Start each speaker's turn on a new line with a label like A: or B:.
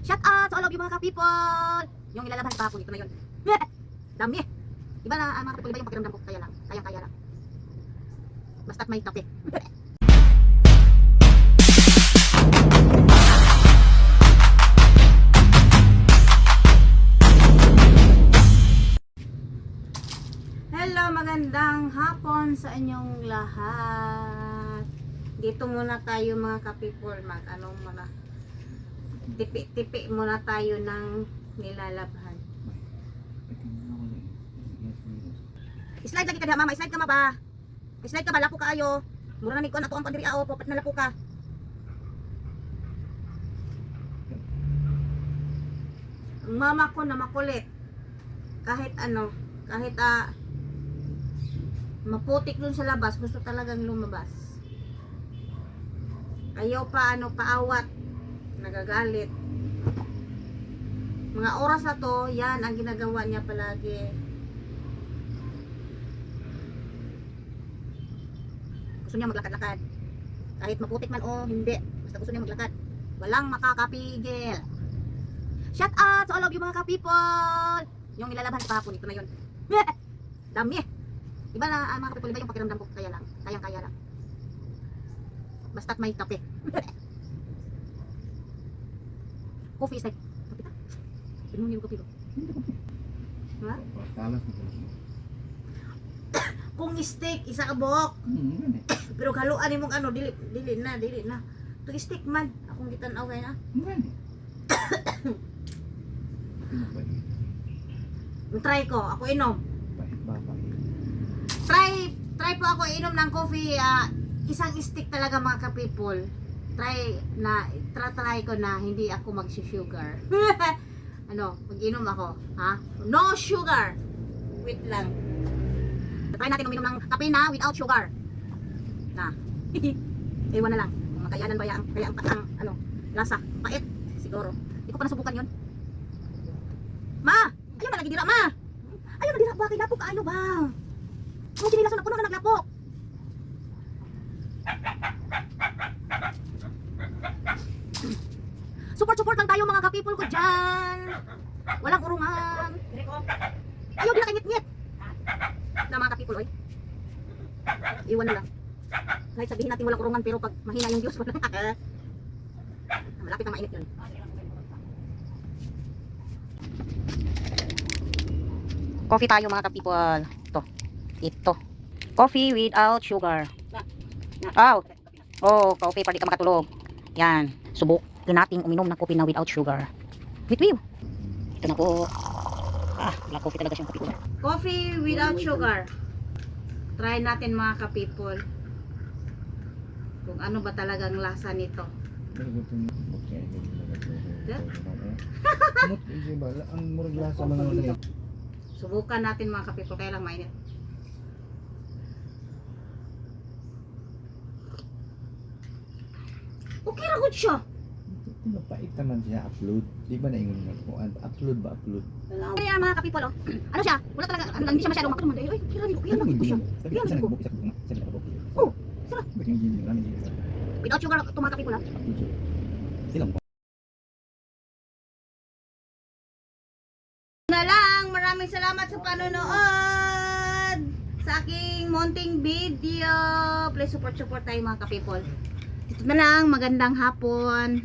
A: Shout out sa all of you mga ka-people. Yung ilalaban sa hapon, ito na yun. Dami. Iba na mga ka-people, iba yung pakiramdam ko. Kaya lang, kaya lang. Basta't may kape. Hello, magandang hapon sa inyong lahat. Dito muna tayo mga ka-people, tipi muna tayo ng nilalabhan. Slide lagi ka diha mama, slide ka ba? Slide ka ba, lapo ka ayo. Mura na ni ko na to ang pandiri ao, papat na lapo ka. Ang mama ko na makulit. Kahit maputik dun sa labas, gusto talagang lumabas. Ayaw pa paawat, nagagalit. Mga oras na to, yan ang ginagawa niya palagi. Gusto niya maglakad-lakad. Kahit maputik man o hindi, basta gusto niya maglakad. Walang makakapigil. Shout out sa all of you mga ka-people. Yung nilalabhan sa hapon, ito na yun. Dami. Iba na mga ka-people, iba yung pakiramdam ko. Kaya lang, kaya lang. Basta't may kape. Coffee is like, kape ka? Pinunin yung kape ko. Ha? Kung steak, isa ka buhok. Pero haluan mong dili na. Ito steak man. Akong gitanaw kaya na. Try ko, ako inom. Try po ako inom ng coffee. Isang stick talaga mga ka-people. Try ko na hindi ako mag-sugar. Mag-inom ako, ha? No sugar. Wait lang. Try natin uminom ng kape na without sugar. Na. Ewan na lang. Makayanan ba yan? Kaya ang lasa. Pait. Siguro. Hindi ko pa nasubukan yun. Ma! Ayaw na lagi dira, ma! Ayaw na dira ba? Kay lapok kayo ba? Kung sinilason ako na naglapok. Support lang tayo mga ka-people ko dyan. Walang urungan. Ayaw din nakingit-ngit. Na mga ka-people, oy. Iwan na lang. Kahit sabihin natin walang urungan, pero pag mahina yung views, malapit na mainit yun. Coffee tayo mga ka-people. Ito. Coffee without sugar. Oh, coffee para di ka makatulog. Yan. Subukin natin uminom ng coffee na without sugar. Wait. Ito na po. Black coffee talaga siyang ka-people. Coffee without sugar. Try natin mga ka-people. Kung ano ba talagang lasa nito.
B: Ang murag lasa man.
A: Subukan natin mga ka-people, kaya lang mainit. Okay ra gud siya.
B: Mapait naman siya upload. Di ba naingon nga ko upload ba upload?
A: Kaya mga ka-people ano siya? Wala talaga hindi siya masyadong makatulog. Oy, kira ni ko. Kaya lang siya.
B: Sabi ko sa nagbook sa nagbook.
A: Oh, sarap.
B: Bakit hindi namin dito.
A: Without sugar to mga ka-people.
B: Silang
A: Na lang, maraming salamat sa panonood sa aking munting video. Please support tayo mga ka-people. Dito na lang, magandang hapon.